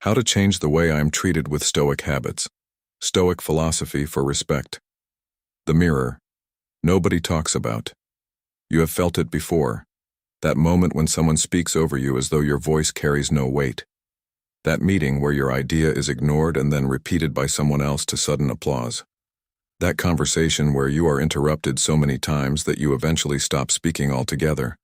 How to change the way I am treated with Stoic habits. Stoic philosophy for respect. The mirror. Nobody talks about. You have felt it before. That moment when someone speaks over you as though your voice carries no weight. That meeting where your idea is ignored and then repeated by someone else to sudden applause. That conversation where you are interrupted so many times that you eventually stop speaking altogether.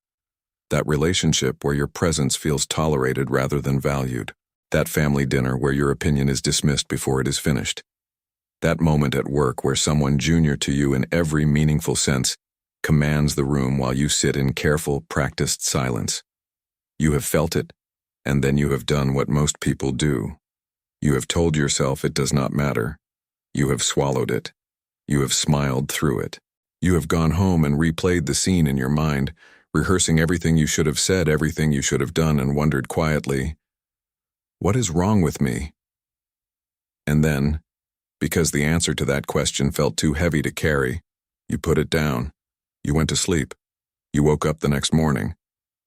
That relationship where your presence feels tolerated rather than valued. That family dinner where your opinion is dismissed before it is finished. That moment at work where someone junior to you in every meaningful sense commands the room while you sit in careful, practiced silence. You have felt it, and then you have done what most people do. You have told yourself it does not matter. You have swallowed it. You have smiled through it. You have gone home and replayed the scene in your mind, rehearsing everything you should have said, everything you should have done, and wondered quietly, what is wrong with me? And then, because the answer to that question felt too heavy to carry, you put it down. You went to sleep. You woke up the next morning,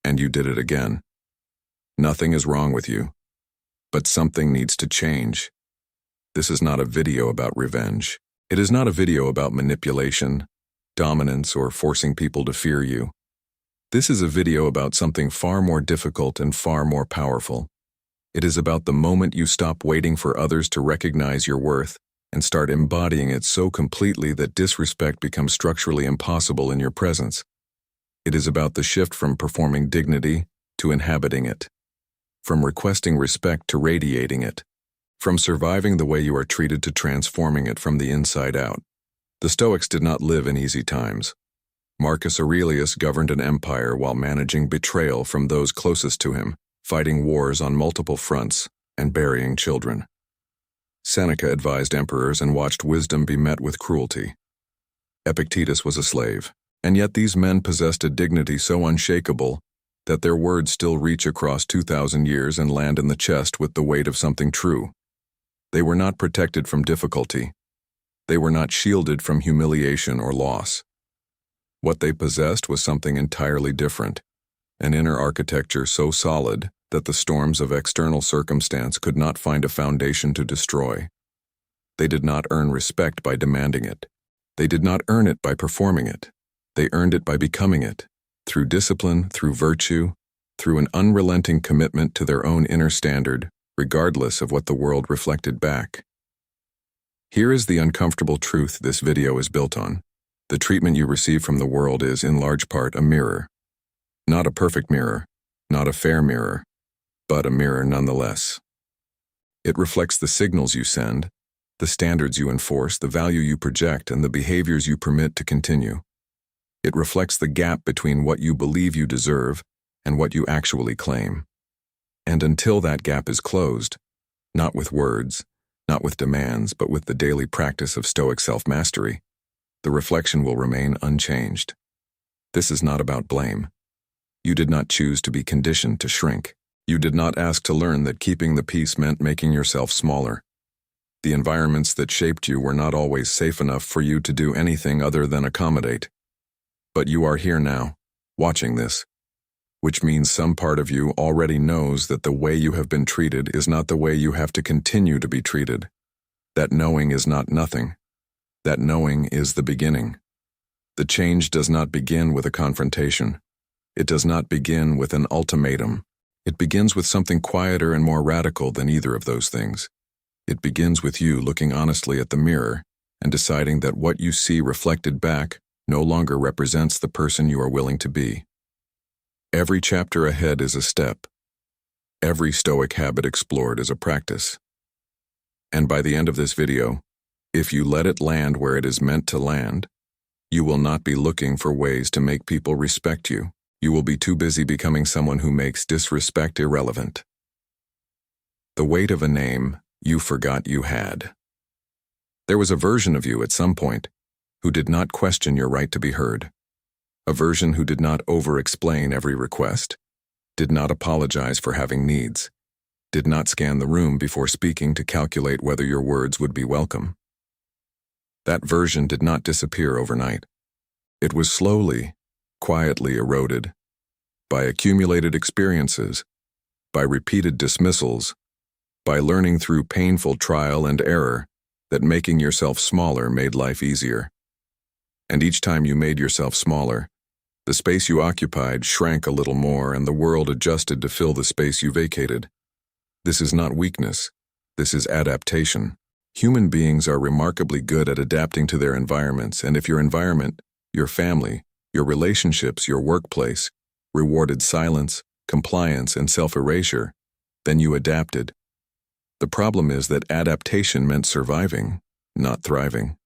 and you did it again. Nothing is wrong with you, but something needs to change. This is not a video about revenge. It is not a video about manipulation, dominance, or forcing people to fear you. This is a video about something far more difficult and far more powerful. It is about the moment you stop waiting for others to recognize your worth and start embodying it so completely that disrespect becomes structurally impossible in your presence. It is about the shift from performing dignity to inhabiting it, from requesting respect to radiating it, from surviving the way you are treated to transforming it from the inside out. The Stoics did not live in easy times. Marcus Aurelius governed an empire while managing betrayal from those closest to him, fighting wars on multiple fronts, and burying children. Seneca advised emperors and watched wisdom be met with cruelty. Epictetus was a slave, and yet these men possessed a dignity so unshakable that their words still reach across 2,000 years and land in the chest with the weight of something true. They were not protected from difficulty. They were not shielded from humiliation or loss. What they possessed was something entirely different, an inner architecture so solid that the storms of external circumstance could not find a foundation to destroy. They did not earn respect by demanding it. They did not earn it by performing it. They earned it by becoming it, through discipline, through virtue, through an unrelenting commitment to their own inner standard, regardless of what the world reflected back. Here is the uncomfortable truth this video is built on. The treatment you receive from the world is, in large part, a mirror. Not a perfect mirror, not a fair mirror, but a mirror nonetheless. It reflects the signals you send, the standards you enforce, the value you project, and the behaviors you permit to continue. It reflects the gap between what you believe you deserve and what you actually claim. And until that gap is closed, not with words, not with demands, but with the daily practice of Stoic self-mastery, the reflection will remain unchanged. This is not about blame. You did not choose to be conditioned to shrink. You did not ask to learn that keeping the peace meant making yourself smaller. The environments that shaped you were not always safe enough for you to do anything other than accommodate. But you are here now, watching this, which means some part of you already knows that the way you have been treated is not the way you have to continue to be treated. That knowing is not nothing. That knowing is the beginning. The change does not begin with a confrontation. It does not begin with an ultimatum. It begins with something quieter and more radical than either of those things. It begins with you looking honestly at the mirror and deciding that what you see reflected back no longer represents the person you are willing to be. Every chapter ahead is a step. Every Stoic habit explored is a practice. And by the end of this video, if you let it land where it is meant to land, you will not be looking for ways to make people respect you. You will be too busy becoming someone who makes disrespect irrelevant. The weight of a name you forgot you had. There was a version of you at some point who did not question your right to be heard. A version who did not over-explain every request, did not apologize for having needs, did not scan the room before speaking to calculate whether your words would be welcome. That version did not disappear overnight. It was slowly, quietly eroded by accumulated experiences, by repeated dismissals, by learning through painful trial and error that making yourself smaller made life easier. And each time you made yourself smaller, the space you occupied shrank a little more and the world adjusted to fill the space you vacated. This is not weakness. This is adaptation. Human beings are remarkably good at adapting to their environments, and if your environment, your family, your relationships, your workplace, rewarded silence, compliance, and self-erasure, then you adapted. The problem is that adaptation meant surviving, not thriving.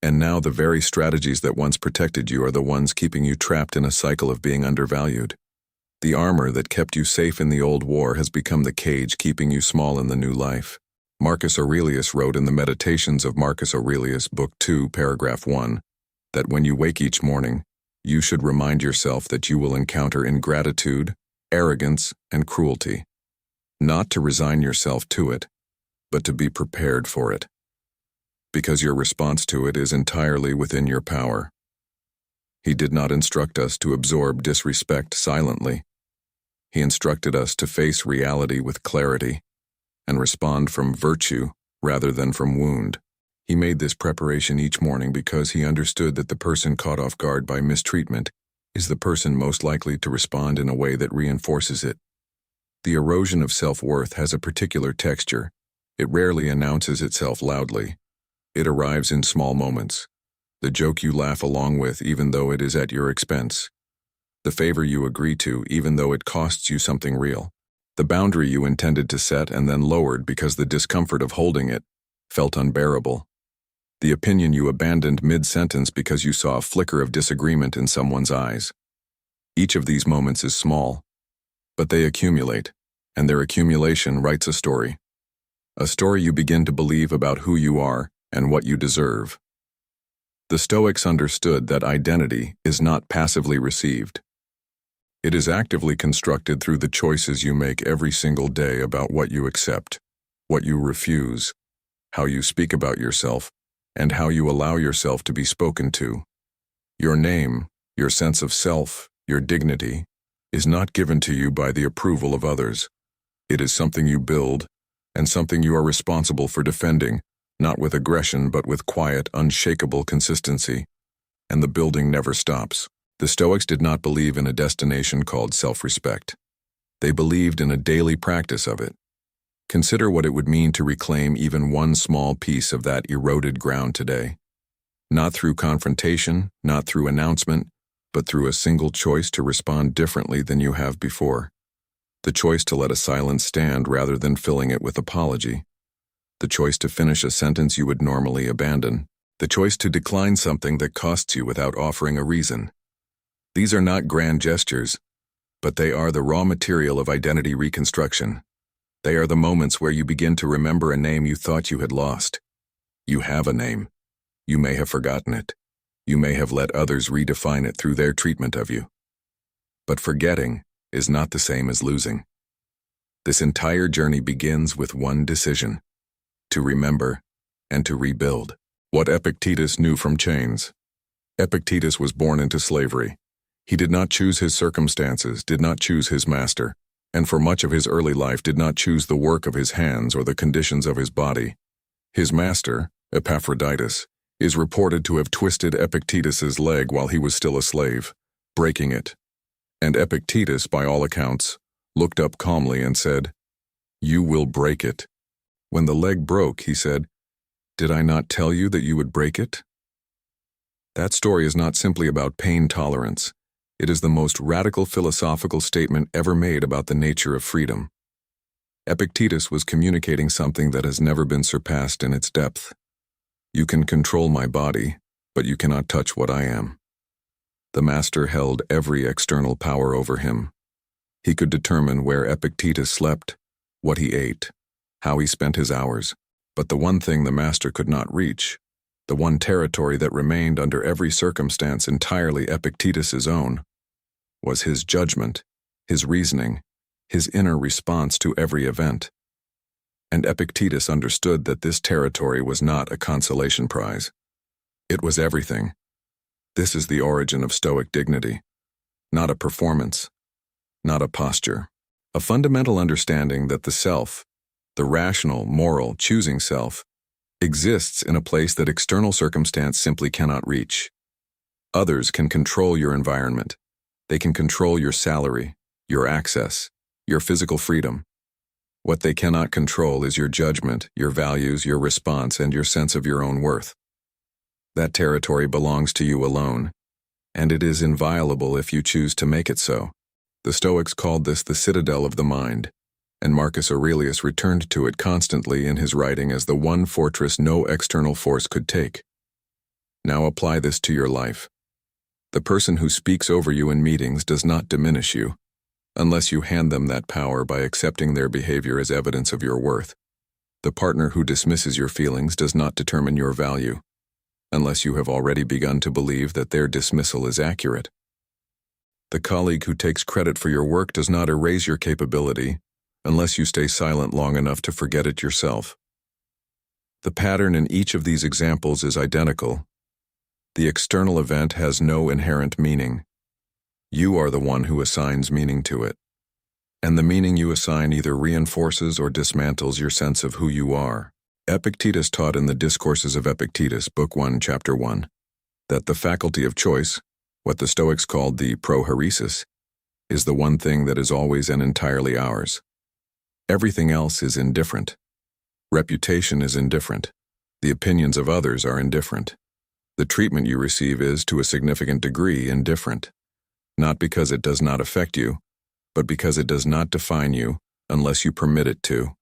And now the very strategies that once protected you are the ones keeping you trapped in a cycle of being undervalued. The armor that kept you safe in the old war has become the cage keeping you small in the new life. Marcus Aurelius wrote in the Meditations of Marcus Aurelius, Book 2, Paragraph 1, that when you wake each morning, you should remind yourself that you will encounter ingratitude, arrogance, and cruelty. Not to resign yourself to it, but to be prepared for it. Because your response to it is entirely within your power. He did not instruct us to absorb disrespect silently. He instructed us to face reality with clarity and respond from virtue rather than from wound. He made this preparation each morning because he understood that the person caught off guard by mistreatment is the person most likely to respond in a way that reinforces it. The erosion of self-worth has a particular texture. It rarely announces itself loudly. It arrives in small moments. The joke you laugh along with even though it is at your expense. The favor you agree to even though it costs you something real. The boundary you intended to set and then lowered because the discomfort of holding it felt unbearable. The opinion you abandoned mid-sentence because you saw a flicker of disagreement in someone's eyes. Each of these moments is small, but they accumulate, and their accumulation writes a story. A story you begin to believe about who you are and what you deserve. The Stoics understood that identity is not passively received. It is actively constructed through the choices you make every single day about what you accept, what you refuse, how you speak about yourself, and how you allow yourself to be spoken to. Your name, your sense of self, your dignity, is not given to you by the approval of others. It is something you build, and something you are responsible for defending, not with aggression but with quiet, unshakable consistency. And the building never stops. The Stoics did not believe in a destination called self-respect. They believed in a daily practice of it. Consider what it would mean to reclaim even one small piece of that eroded ground today. Not through confrontation, not through announcement, but through a single choice to respond differently than you have before. The choice to let a silence stand rather than filling it with apology. The choice to finish a sentence you would normally abandon. The choice to decline something that costs you without offering a reason. These are not grand gestures, but they are the raw material of identity reconstruction. They are the moments where you begin to remember a name you thought you had lost. You have a name. You may have forgotten it. You may have let others redefine it through their treatment of you. But forgetting is not the same as losing. This entire journey begins with one decision: to remember and to rebuild. What Epictetus knew from chains. Epictetus was born into slavery. He did not choose his circumstances, did not choose his master, and for much of his early life did not choose the work of his hands or the conditions of his body. His master, Epaphroditus, is reported to have twisted Epictetus's leg while he was still a slave, breaking it. And Epictetus, by all accounts, looked up calmly and said, "You will break it." When the leg broke, he said, "Did I not tell you that you would break it?" That story is not simply about pain tolerance. It is the most radical philosophical statement ever made about the nature of freedom. Epictetus was communicating something that has never been surpassed in its depth. You can control my body, but you cannot touch what I am. The master held every external power over him. He could determine where Epictetus slept, what he ate, how he spent his hours. But the one thing the master could not reach, the one territory that remained under every circumstance entirely Epictetus's own, was his judgment, his reasoning, his inner response to every event. And Epictetus understood that this territory was not a consolation prize. It was everything. This is the origin of Stoic dignity. Not a performance, not a posture. A fundamental understanding that the self, the rational, moral, choosing self, exists in a place that external circumstance simply cannot reach. Others can control your environment. They can control your salary, your access, your physical freedom. What they cannot control is your judgment, your values, your response, and your sense of your own worth. That territory belongs to you alone, and it is inviolable if you choose to make it so. The Stoics called this the citadel of the mind, and Marcus Aurelius returned to it constantly in his writing as the one fortress no external force could take. Now apply this to your life. The person who speaks over you in meetings does not diminish you, unless you hand them that power by accepting their behavior as evidence of your worth. The partner who dismisses your feelings does not determine your value, unless you have already begun to believe that their dismissal is accurate. The colleague who takes credit for your work does not erase your capability, unless you stay silent long enough to forget it yourself. The pattern in each of these examples is identical. The external event has no inherent meaning. You are the one who assigns meaning to it. And the meaning you assign either reinforces or dismantles your sense of who you are. Epictetus taught in the Discourses of Epictetus, Book 1, Chapter 1, that the faculty of choice, what the Stoics called the prohairesis, is the one thing that is always and entirely ours. Everything else is indifferent. Reputation is indifferent. The opinions of others are indifferent. The treatment you receive is, to a significant degree, indifferent. Not because it does not affect you, but because it does not define you unless you permit it to.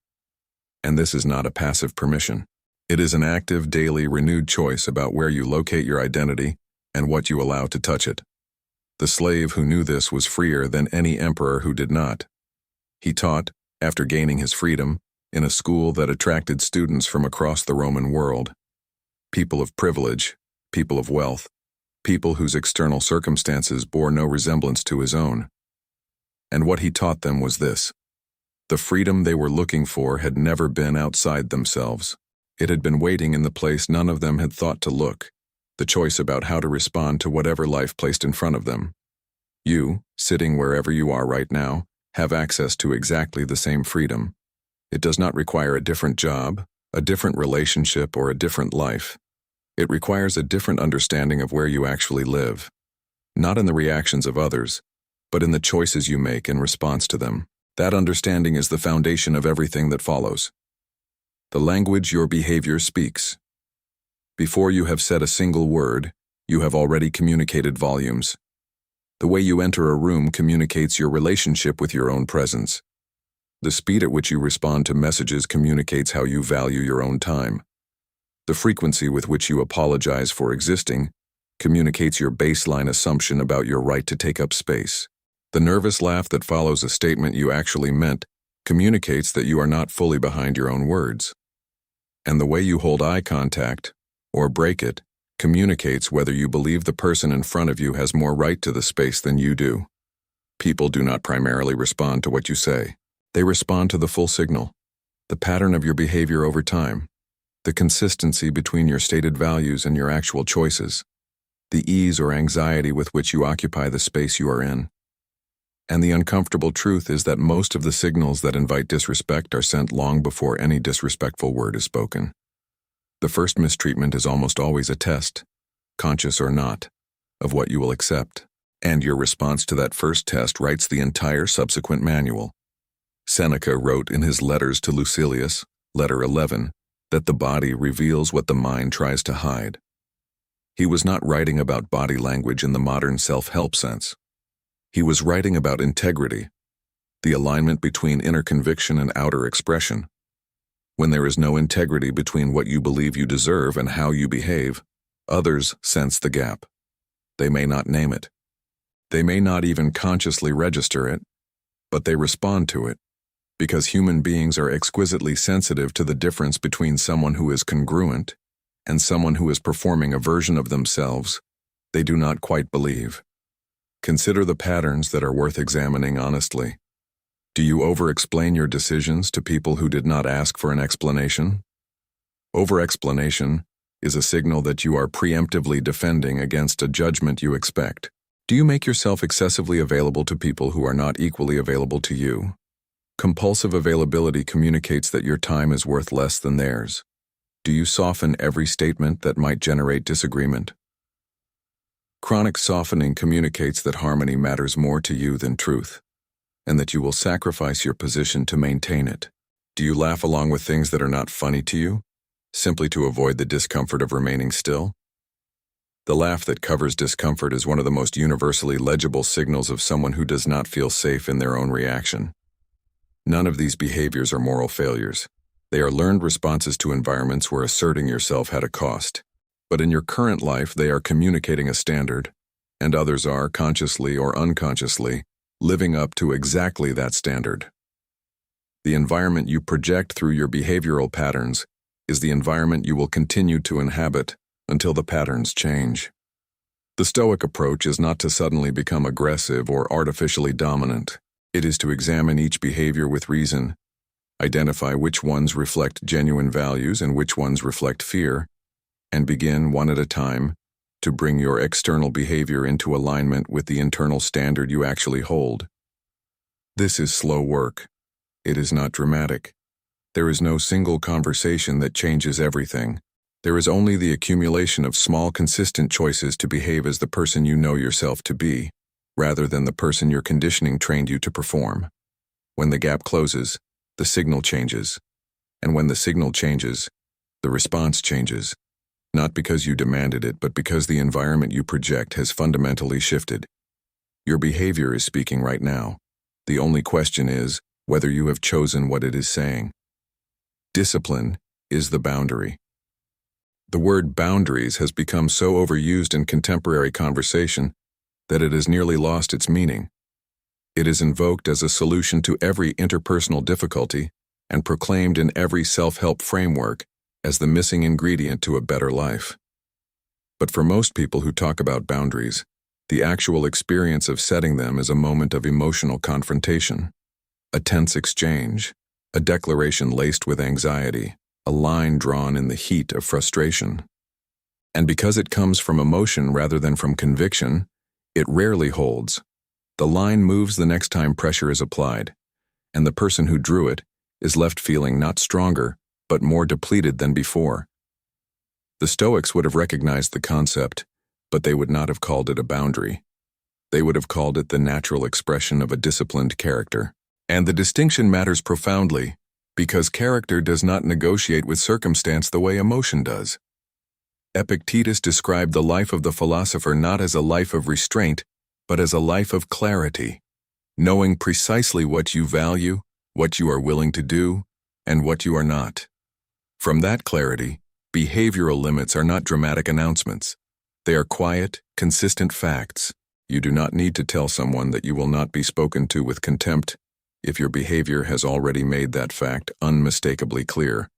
And this is not a passive permission. It is an active, daily, renewed choice about where you locate your identity and what you allow to touch it. The slave who knew this was freer than any emperor who did not. He taught, after gaining his freedom, in a school that attracted students from across the Roman world. People of privilege, people of wealth, people whose external circumstances bore no resemblance to his own. And what he taught them was this: the freedom they were looking for had never been outside themselves. It had been waiting in the place none of them had thought to look, the choice about how to respond to whatever life placed in front of them. You, sitting wherever you are right now, have access to exactly the same freedom. It does not require a different job, a different relationship, or a different life. It requires a different understanding of where you actually live, not in the reactions of others, but in the choices you make in response to them. That understanding is the foundation of everything that follows. The language your behavior speaks. Before you have said a single word, you have already communicated volumes. The way you enter a room communicates your relationship with your own presence. The speed at which you respond to messages communicates how you value your own time. The frequency with which you apologize for existing communicates your baseline assumption about your right to take up space. The nervous laugh that follows a statement you actually meant communicates that you are not fully behind your own words. And the way you hold eye contact, or break it, communicates whether you believe the person in front of you has more right to the space than you do. People do not primarily respond to what you say. They respond to the full signal, the pattern of your behavior over time, the consistency between your stated values and your actual choices, the ease or anxiety with which you occupy the space you are in. And the uncomfortable truth is that most of the signals that invite disrespect are sent long before any disrespectful word is spoken. The first mistreatment is almost always a test, conscious or not, of what you will accept, and your response to that first test writes the entire subsequent manual. Seneca wrote in his Letters to Lucilius, Letter 11, that the body reveals what the mind tries to hide. He was not writing about body language in the modern self-help sense. He was writing about integrity, the alignment between inner conviction and outer expression. When there is no integrity between what you believe you deserve and how you behave, others sense the gap. They may not name it. They may not even consciously register it, but they respond to it. Because human beings are exquisitely sensitive to the difference between someone who is congruent and someone who is performing a version of themselves they do not quite believe. Consider the patterns that are worth examining honestly. Do you over-explain your decisions to people who did not ask for an explanation? Over-explanation is a signal that you are preemptively defending against a judgment you expect. Do you make yourself excessively available to people who are not equally available to you? Compulsive availability communicates that your time is worth less than theirs. Do you soften every statement that might generate disagreement? Chronic softening communicates that harmony matters more to you than truth, and that you will sacrifice your position to maintain it. Do you laugh along with things that are not funny to you, simply to avoid the discomfort of remaining still? The laugh that covers discomfort is one of the most universally legible signals of someone who does not feel safe in their own reaction. None of these behaviors are moral failures. They are learned responses to environments where asserting yourself had a cost. But in your current life, they are communicating a standard, and others are, consciously or unconsciously, living up to exactly that standard. The environment you project through your behavioral patterns is the environment you will continue to inhabit until the patterns change. The Stoic approach is not to suddenly become aggressive or artificially dominant. It is to examine each behavior with reason, identify which ones reflect genuine values and which ones reflect fear, and begin one at a time to bring your external behavior into alignment with the internal standard you actually hold. This is slow work. It is not dramatic. There is no single conversation that changes everything. There is only the accumulation of small, consistent choices to behave as the person you know yourself to be, rather than the person your conditioning trained you to perform. When the gap closes, the signal changes. And when the signal changes, the response changes. Not because you demanded it, but because the environment you project has fundamentally shifted. Your behavior is speaking right now. The only question is whether you have chosen what it is saying. Discipline is the boundary. The word boundaries has become so overused in contemporary conversation that it has nearly lost its meaning. It is invoked as a solution to every interpersonal difficulty and proclaimed in every self-help framework as the missing ingredient to a better life. But for most people who talk about boundaries, the actual experience of setting them is a moment of emotional confrontation, a tense exchange, a declaration laced with anxiety, a line drawn in the heat of frustration. And because it comes from emotion rather than from conviction, it rarely holds. The line moves the next time pressure is applied, and the person who drew it is left feeling not stronger, but more depleted than before. The Stoics would have recognized the concept, but they would not have called it a boundary. They would have called it the natural expression of a disciplined character. And the distinction matters profoundly, because character does not negotiate with circumstance the way emotion does. Epictetus described the life of the philosopher not as a life of restraint, but as a life of clarity, knowing precisely what you value, what you are willing to do, and what you are not. From that clarity, behavioral limits are not dramatic announcements. They are quiet, consistent facts. You do not need to tell someone that you will not be spoken to with contempt if your behavior has already made that fact unmistakably clear.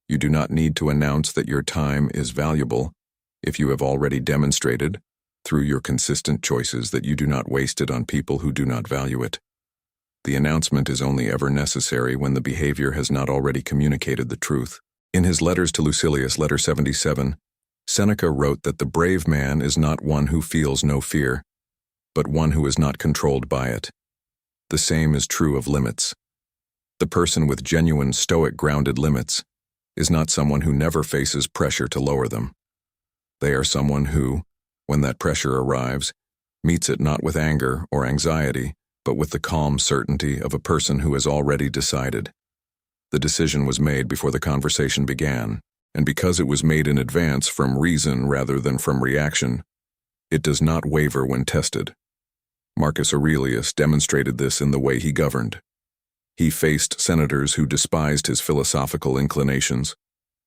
You do not need to announce that your time is valuable if you have already demonstrated, through your consistent choices, that you do not waste it on people who do not value it. The announcement is only ever necessary when the behavior has not already communicated the truth. In his letters to Lucilius, letter 77, Seneca wrote that the brave man is not one who feels no fear, but one who is not controlled by it. The same is true of limits. The person with genuine Stoic grounded limits is not someone who never faces pressure to lower them. They are someone who, when that pressure arrives, meets it not with anger or anxiety, but with the calm certainty of a person who has already decided. The decision was made before the conversation began, and because it was made in advance from reason rather than from reaction, it does not waver when tested. Marcus Aurelius demonstrated this in the way he governed. He faced senators who despised his philosophical inclinations,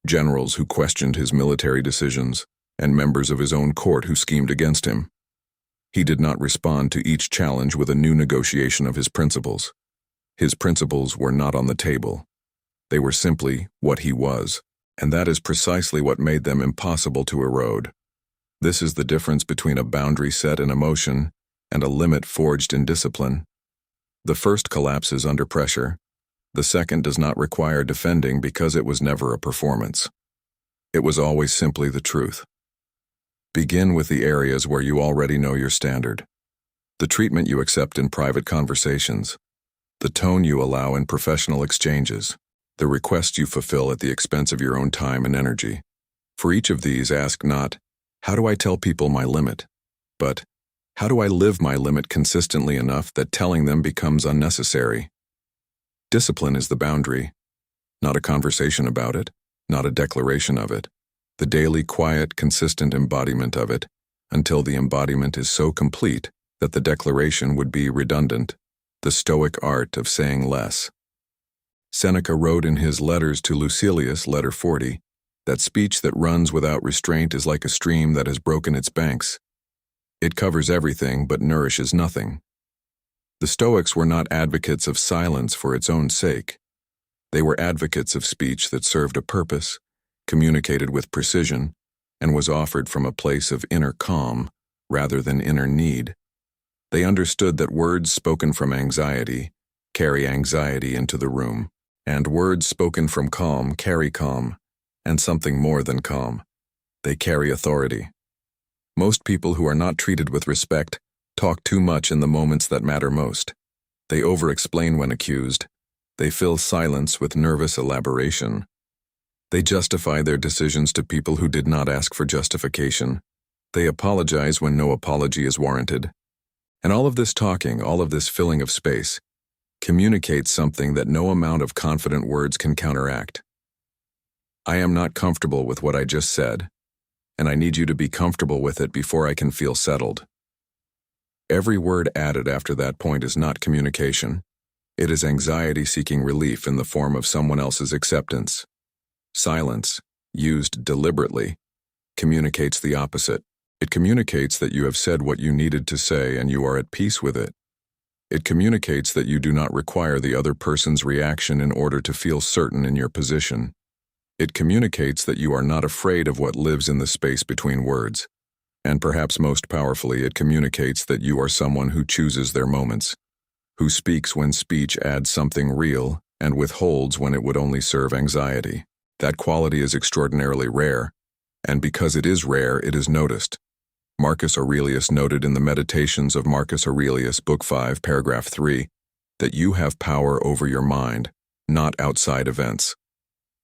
generals who questioned his military decisions, and members of his own court who schemed against him. He did not respond to each challenge with a new negotiation of his principles. His principles were not on the table. They were simply what he was, and that is precisely what made them impossible to erode. This is the difference between a boundary set in emotion and a limit forged in discipline. The first collapses under pressure. The second does not require defending because it was never a performance. It was always simply the truth. Begin with the areas where you already know your standard. The treatment you accept in private conversations. the tone you allow in professional exchanges, the requests you fulfill at the expense of your own time and energy. For each of these, ask not, how do I tell people my limit? But, how do I live my limit consistently enough that telling them becomes unnecessary? Discipline is the boundary, not a conversation about it, not a declaration of it, the daily, quiet, consistent embodiment of it, until the embodiment is so complete that the declaration would be redundant, the Stoic art of saying less. Seneca wrote in his Letters to Lucilius, letter 40, that speech that runs without restraint is like a stream that has broken its banks. It covers everything but nourishes nothing. The Stoics were not advocates of silence for its own sake. They were advocates of speech that served a purpose, communicated with precision, and was offered from a place of inner calm rather than inner need. They understood that words spoken from anxiety carry anxiety into the room, and words spoken from calm carry calm, and something more than calm. They carry authority. Most people who are not treated with respect talk too much in the moments that matter most. They over-explain when accused. They fill silence with nervous elaboration. They justify their decisions to people who did not ask for justification. They apologize when no apology is warranted. And all of this talking, all of this filling of space, communicates something that no amount of confident words can counteract. I am not comfortable with what I just said, and I need you to be comfortable with it before I can feel settled. Every word added after that point is not communication. It is anxiety seeking relief in the form of someone else's acceptance. Silence, used deliberately, communicates the opposite. It communicates that you have said what you needed to say and you are at peace with it. It communicates that you do not require the other person's reaction in order to feel certain in your position. It communicates that you are not afraid of what lives in the space between words. And perhaps most powerfully, it communicates that you are someone who chooses their moments, who speaks when speech adds something real and withholds when it would only serve anxiety. That quality is extraordinarily rare, and because it is rare, it is noticed. Marcus Aurelius noted in the Meditations of Marcus Aurelius, Book 5, Paragraph 3, that you have power over your mind, not outside events.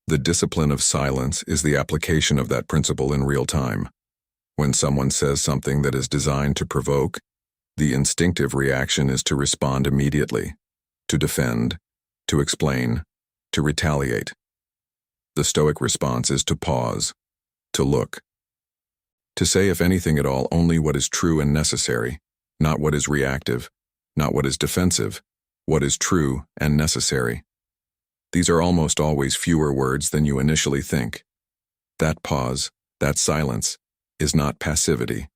The discipline of silence is the application of that principle in real time. When someone says something that is designed to provoke, the instinctive reaction is to respond immediately, to defend, to explain, to retaliate. The Stoic response is to pause, to look, to say, if anything at all, only what is true and necessary, not what is reactive, not what is defensive, what is true and necessary. These are almost always fewer words than you initially think. That pause, that silence, is not passivity.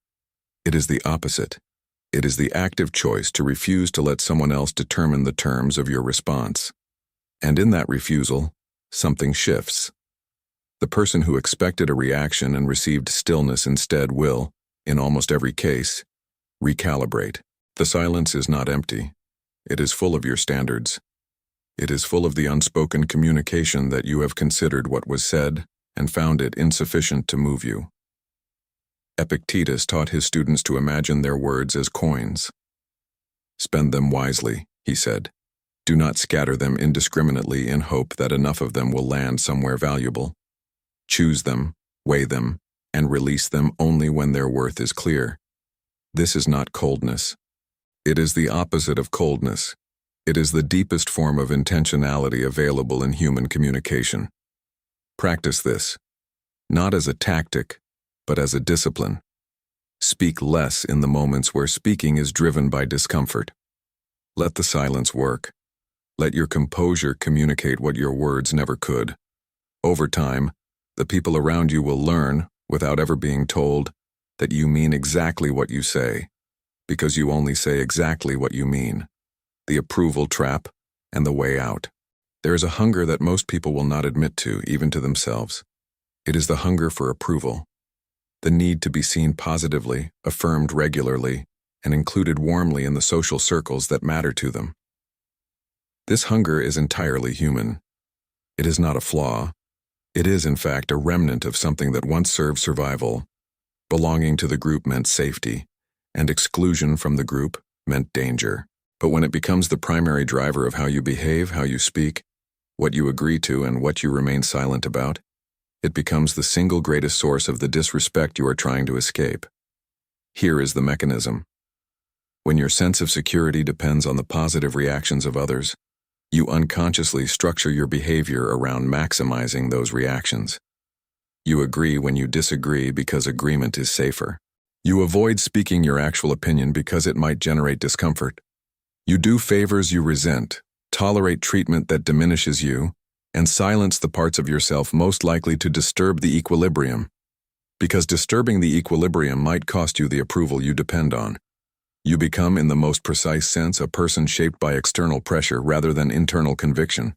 It is the opposite. It is the active choice to refuse to let someone else determine the terms of your response. And in that refusal, something shifts. The person who expected a reaction and received stillness instead will, in almost every case, recalibrate. The silence is not empty. It is full of your standards. It is full of the unspoken communication that you have considered what was said and found it insufficient to move you. Epictetus taught his students to imagine their words as coins. Spend them wisely, he said. Do not scatter them indiscriminately in hope that enough of them will land somewhere valuable. Choose them, weigh them, and release them only when their worth is clear. This is not coldness. It is the opposite of coldness. It is the deepest form of intentionality available in human communication. Practice this, not as a tactic, but as a discipline. Speak less in the moments where speaking is driven by discomfort. Let the silence work. Let your composure communicate what your words never could. Over time, the people around you will learn, without ever being told, that you mean exactly what you say, because you only say exactly what you mean. The approval trap and the way out. There is a hunger that most people will not admit to, even to themselves. It is the hunger for approval. The need to be seen positively, affirmed regularly, and included warmly in the social circles that matter to them. This hunger is entirely human. It is not a flaw. It is, in fact, a remnant of something that once served survival. Belonging to the group meant safety, and exclusion from the group meant danger. But when it becomes the primary driver of how you behave, how you speak, what you agree to, and what you remain silent about, it becomes the single greatest source of the disrespect you are trying to escape. Here is the mechanism. When your sense of security depends on the positive reactions of others, you unconsciously structure your behavior around maximizing those reactions. You agree when you disagree because agreement is safer. You avoid speaking your actual opinion because it might generate discomfort. You do favors you resent, tolerate treatment that diminishes you, and silence the parts of yourself most likely to disturb the equilibrium, because disturbing the equilibrium might cost you the approval you depend on. You become, in the most precise sense, a person shaped by external pressure rather than internal conviction.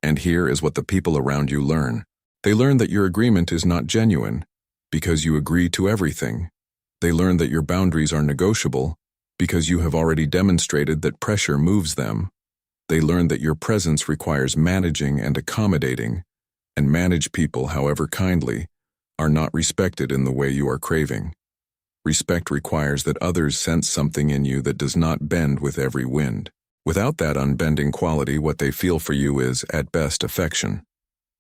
And here is what the people around you learn. They learn that your agreement is not genuine, because you agree to everything. They learn that your boundaries are negotiable, because you have already demonstrated that pressure moves them. They learn that your presence requires managing and accommodating, and managed people, however kindly, are not respected in the way you are craving. Respect requires that others sense something in you that does not bend with every wind. Without that unbending quality, what they feel for you is, at best, affection.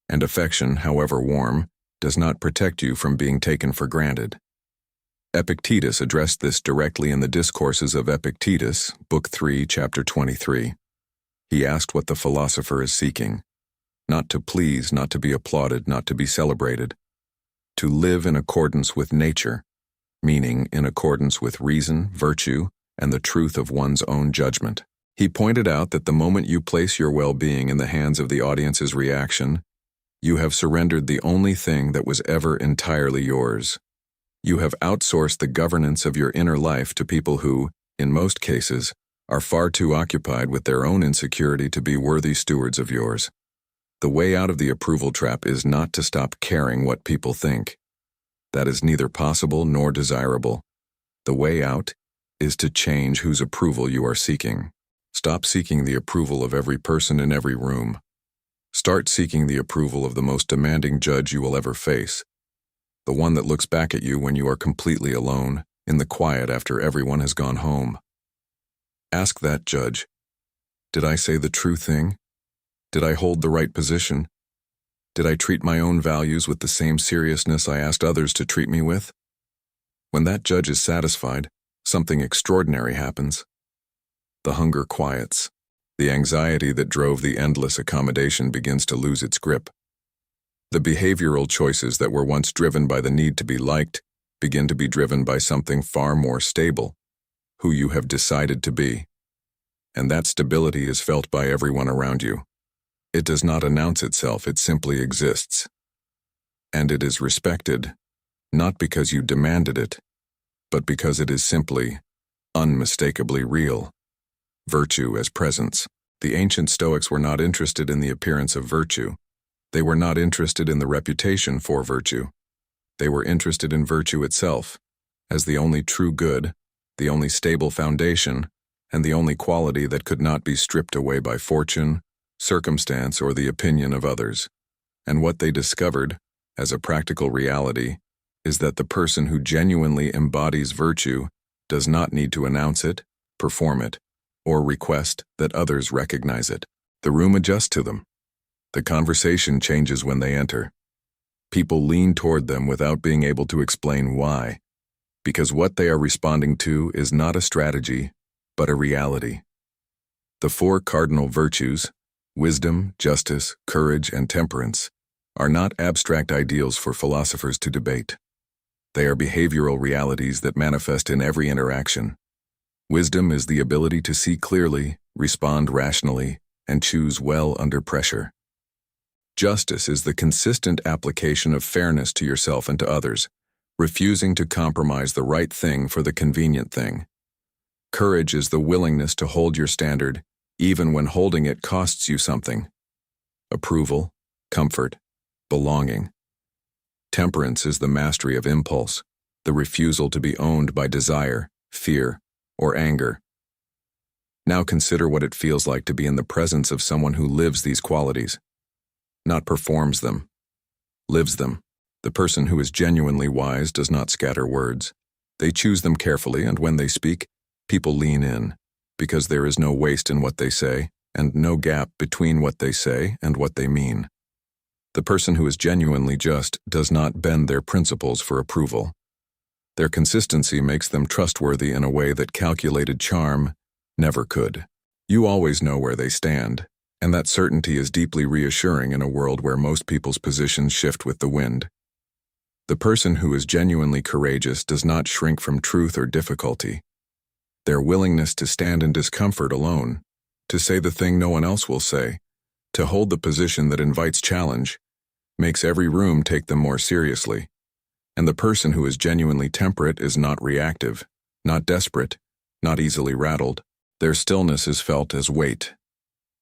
And affection, however warm, does not protect you from being taken for granted. Epictetus addressed this directly in the Discourses of Epictetus, Book 3, Chapter 23. He asked what the philosopher is seeking. Not to please, not to be applauded, not to be celebrated. To live in accordance with nature, meaning in accordance with reason, virtue, and the truth of one's own judgment. He pointed out that the moment you place your well-being in the hands of the audience's reaction, you have surrendered the only thing that was ever entirely yours. You have outsourced the governance of your inner life to people who, in most cases, are far too occupied with their own insecurity to be worthy stewards of yours. The way out of the approval trap is not to stop caring what people think. That is neither possible nor desirable. The way out is to change whose approval you are seeking. Stop seeking the approval of every person in every room. Start seeking the approval of the most demanding judge you will ever face, the one that looks back at you when you are completely alone, in the quiet after everyone has gone home. Ask that judge, did I say the true thing? Did I hold the right position? Did I treat my own values with the same seriousness I asked others to treat me with? When that judge is satisfied, something extraordinary happens. The hunger quiets. The anxiety that drove the endless accommodation begins to lose its grip. The behavioral choices that were once driven by the need to be liked begin to be driven by something far more stable, who you have decided to be. And that stability is felt by everyone around you. It does not announce itself, it simply exists. And it is respected, not because you demanded it, but because it is simply, unmistakably real. Virtue as presence. The ancient Stoics were not interested in the appearance of virtue. They were not interested in the reputation for virtue. They were interested in virtue itself, as the only true good, the only stable foundation, and the only quality that could not be stripped away by fortune, circumstance, or the opinion of others. And what they discovered, as a practical reality, is that the person who genuinely embodies virtue does not need to announce it, perform it, or request that others recognize it. The room adjusts to them. The conversation changes when they enter. People lean toward them without being able to explain why, because what they are responding to is not a strategy, but a reality. The four cardinal virtues, wisdom, justice, courage, and temperance, are not abstract ideals for philosophers to debate. They are behavioral realities that manifest in every interaction. Wisdom is the ability to see clearly, respond rationally, and choose well under pressure. Justice is the consistent application of fairness to yourself and to others, refusing to compromise the right thing for the convenient thing. Courage is the willingness to hold your standard, even when holding it costs you something. Approval, comfort, belonging. Temperance is the mastery of impulse, the refusal to be owned by desire, fear, or anger. Now consider what it feels like to be in the presence of someone who lives these qualities, not performs them, lives them. The person who is genuinely wise does not scatter words. They choose them carefully, and when they speak, people lean in. because there is no waste in what they say, and no gap between what they say and what they mean. The person who is genuinely just does not bend their principles for approval. Their consistency makes them trustworthy in a way that calculated charm never could. You always know where they stand, and that certainty is deeply reassuring in a world where most people's positions shift with the wind. The person who is genuinely courageous does not shrink from truth or difficulty. Their willingness to stand in discomfort alone, to say the thing no one else will say, to hold the position that invites challenge, makes every room take them more seriously. And the person who is genuinely temperate is not reactive, not desperate, not easily rattled. Their stillness is felt as weight.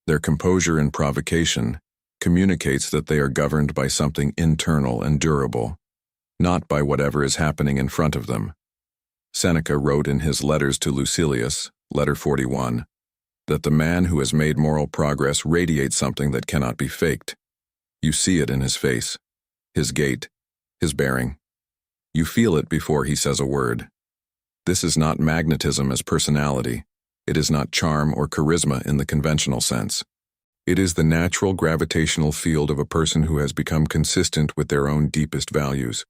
Their composure in provocation communicates that they are governed by something internal and durable, not by whatever is happening in front of them. Seneca wrote in his Letters to Lucilius, letter 41, that the man who has made moral progress radiates something that cannot be faked. You see it in his face, his gait, his bearing. You feel it before he says a word. This is not magnetism as personality. It is not charm or charisma in the conventional sense. It is the natural gravitational field of a person who has become consistent with their own deepest values.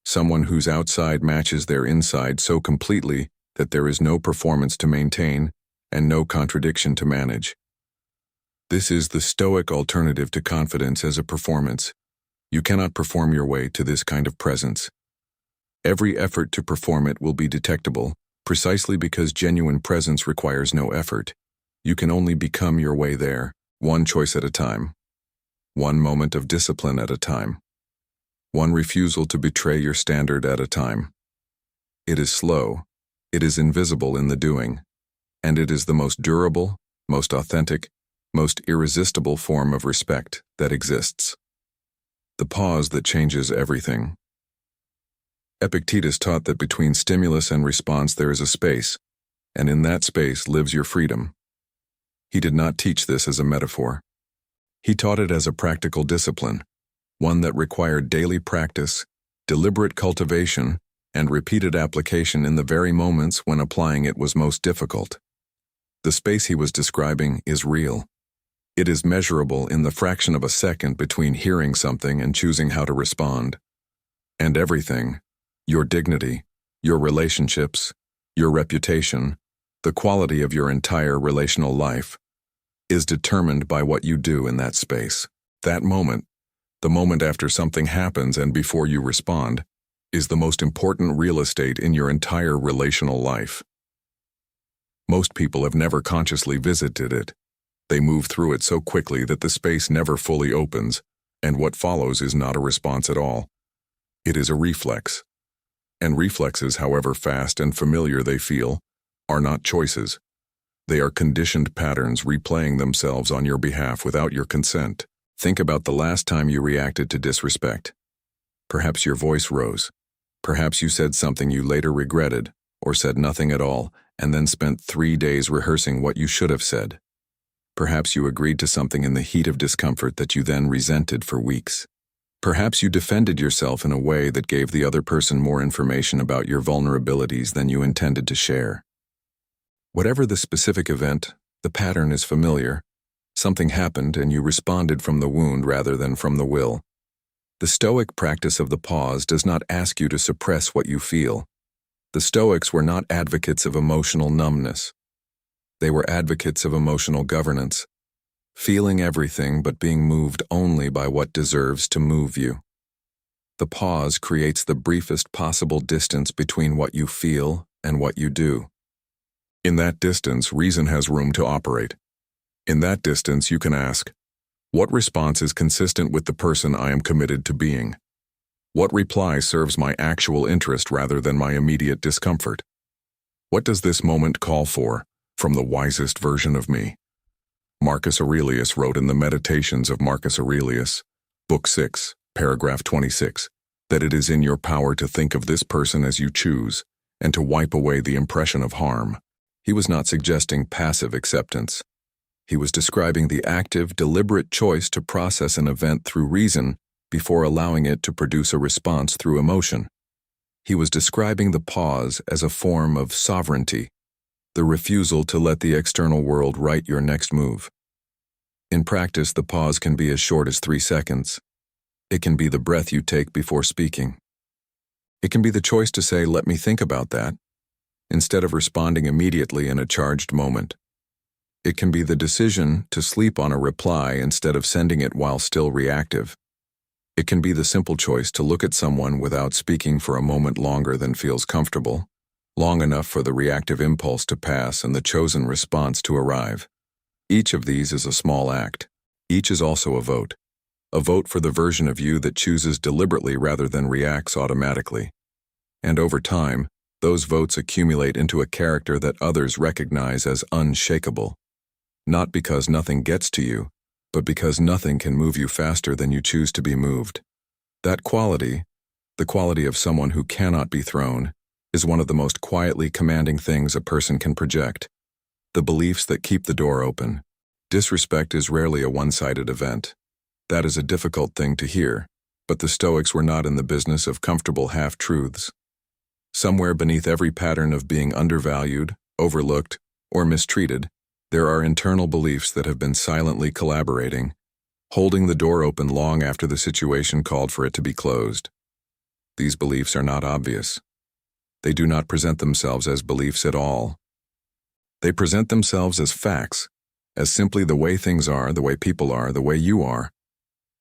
Someone whose outside matches their inside so completely that there is no performance to maintain and no contradiction to manage. This is the Stoic alternative to confidence as a performance. You cannot perform your way to this kind of presence. Every effort to perform it will be detectable, precisely because genuine presence requires no effort. You can only become your way there, one choice at a time, one moment of discipline at a time, one refusal to betray your standard at a time. It is slow, it is invisible in the doing, and it is the most durable, most authentic, most irresistible form of respect that exists. The pause that changes everything. Epictetus taught that between stimulus and response there is a space, and in that space lives your freedom. He did not teach this as a metaphor. He taught it as a practical discipline, one that required daily practice, deliberate cultivation, and repeated application in the very moments when applying it was most difficult. The space he was describing is real. It is measurable in the fraction of a second between hearing something and choosing how to respond. And everything, your dignity, your relationships, your reputation, the quality of your entire relational life, is determined by what you do in that space. That moment, the moment after something happens and before you respond, is the most important real estate in your entire relational life. Most people have never consciously visited it. They move through it so quickly that the space never fully opens, and what follows is not a response at all. It is a reflex. And reflexes, however fast and familiar they feel, are not choices. They are conditioned patterns replaying themselves on your behalf without your consent. Think about the last time you reacted to disrespect. Perhaps your voice rose. Perhaps you said something you later regretted, or said nothing at all, and then spent 3 days rehearsing what you should have said. Perhaps you agreed to something in the heat of discomfort that you then resented for weeks. Perhaps you defended yourself in a way that gave the other person more information about your vulnerabilities than you intended to share. Whatever the specific event, the pattern is familiar. Something happened and you responded from the wound rather than from the will. The Stoic practice of the pause does not ask you to suppress what you feel. The Stoics were not advocates of emotional numbness. They were advocates of emotional governance, feeling everything but being moved only by what deserves to move you. The pause creates the briefest possible distance between what you feel and what you do. In that distance, reason has room to operate. In that distance, you can ask, what response is consistent with the person I am committed to being? What reply serves my actual interest rather than my immediate discomfort? What does this moment call for from the wisest version of me? Marcus Aurelius wrote in the Meditations of Marcus Aurelius, Book 6, paragraph 26, that it is in your power to think of this person as you choose and to wipe away the impression of harm. He was not suggesting passive acceptance. He was describing the active, deliberate choice to process an event through reason before allowing it to produce a response through emotion. He was describing the pause as a form of sovereignty, the refusal to let the external world write your next move. In practice, the pause can be as short as 3 seconds. It can be the breath you take before speaking. It can be the choice to say, "Let me think about that," instead of responding immediately in a charged moment. It can be the decision to sleep on a reply instead of sending it while still reactive. It can be the simple choice to look at someone without speaking for a moment longer than feels comfortable, long enough for the reactive impulse to pass and the chosen response to arrive. Each of these is a small act. Each is also a vote for the version of you that chooses deliberately rather than reacts automatically. And over time, those votes accumulate into a character that others recognize as unshakable. Not because nothing gets to you, but because nothing can move you faster than you choose to be moved. That quality, the quality of someone who cannot be thrown, is one of the most quietly commanding things a person can project. The beliefs that keep the door open. Disrespect is rarely a one-sided event. That is a difficult thing to hear, but the Stoics were not in the business of comfortable half-truths. Somewhere beneath every pattern of being undervalued, overlooked, or mistreated, there are internal beliefs that have been silently collaborating, holding the door open long after the situation called for it to be closed. These beliefs are not obvious. They do not present themselves as beliefs at all. They present themselves as facts, as simply the way things are, the way people are, the way you are,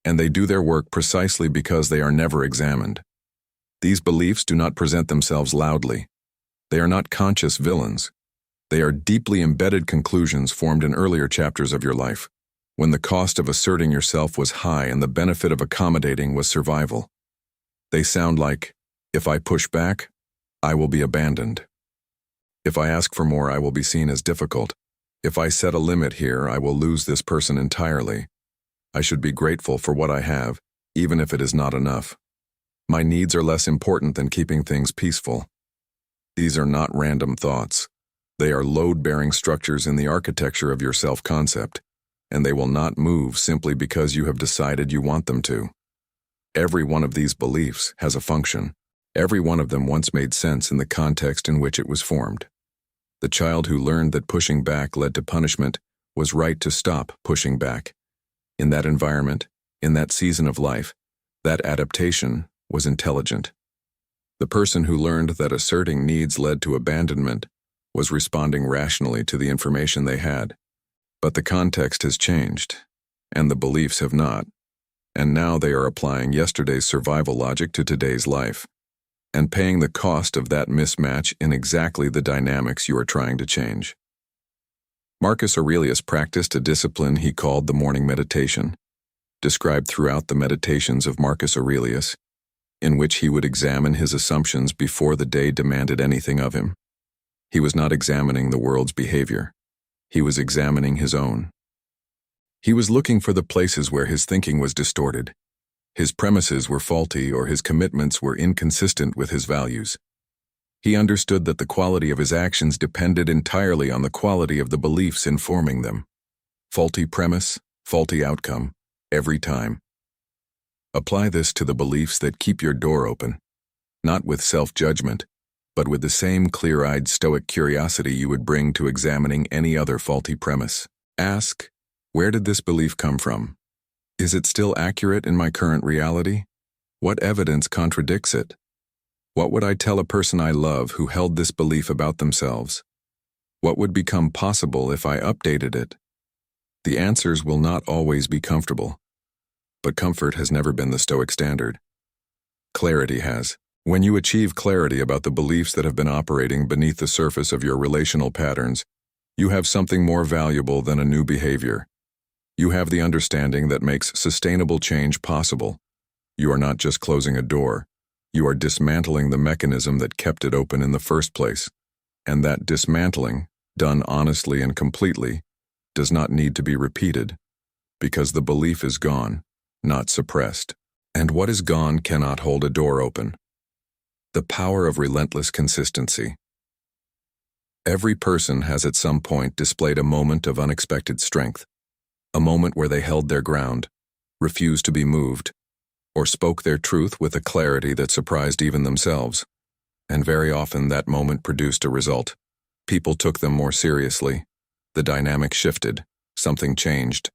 and they do their work precisely because they are never examined. These beliefs do not present themselves loudly. They are not conscious villains. They are deeply embedded conclusions formed in earlier chapters of your life, when the cost of asserting yourself was high and the benefit of accommodating was survival. They sound like, "If I push back, I will be abandoned. If I ask for more, I will be seen as difficult. If I set a limit here, I will lose this person entirely. I should be grateful for what I have, even if it is not enough. My needs are less important than keeping things peaceful." These are not random thoughts. They are load-bearing structures in the architecture of your self-concept, and they will not move simply because you have decided you want them to. Every one of these beliefs has a function. Every one of them once made sense in the context in which it was formed. The child who learned that pushing back led to punishment was right to stop pushing back. In that environment, in that season of life, that adaptation was intelligent. The person who learned that asserting needs led to abandonment was responding rationally to the information they had. But the context has changed, and the beliefs have not, and now they are applying yesterday's survival logic to today's life, and paying the cost of that mismatch in exactly the dynamics you are trying to change. Marcus Aurelius practiced a discipline he called the morning meditation, described throughout the Meditations of Marcus Aurelius, in which he would examine his assumptions before the day demanded anything of him. He was not examining the world's behavior. He was examining his own. He was looking for the places where his thinking was distorted, his premises were faulty, or his commitments were inconsistent with his values. He understood that the quality of his actions depended entirely on the quality of the beliefs informing them. Faulty premise, faulty outcome, every time. Apply this to the beliefs that keep your door open, not with self-judgment, but with the same clear-eyed Stoic curiosity you would bring to examining any other faulty premise. Ask, where did this belief come from? Is it still accurate in my current reality? What evidence contradicts it? What would I tell a person I love who held this belief about themselves? What would become possible if I updated it? The answers will not always be comfortable, but comfort has never been the Stoic standard. Clarity has. When you achieve clarity about the beliefs that have been operating beneath the surface of your relational patterns, you have something more valuable than a new behavior. You have the understanding that makes sustainable change possible. You are not just closing a door. You are dismantling the mechanism that kept it open in the first place. And that dismantling, done honestly and completely, does not need to be repeated, because the belief is gone, not suppressed. And what is gone cannot hold a door open. The power of relentless consistency. Every person has at some point displayed a moment of unexpected strength, a moment where they held their ground, refused to be moved, or spoke their truth with a clarity that surprised even themselves. And very often that moment produced a result, People took them more seriously. The dynamic shifted. Something changed.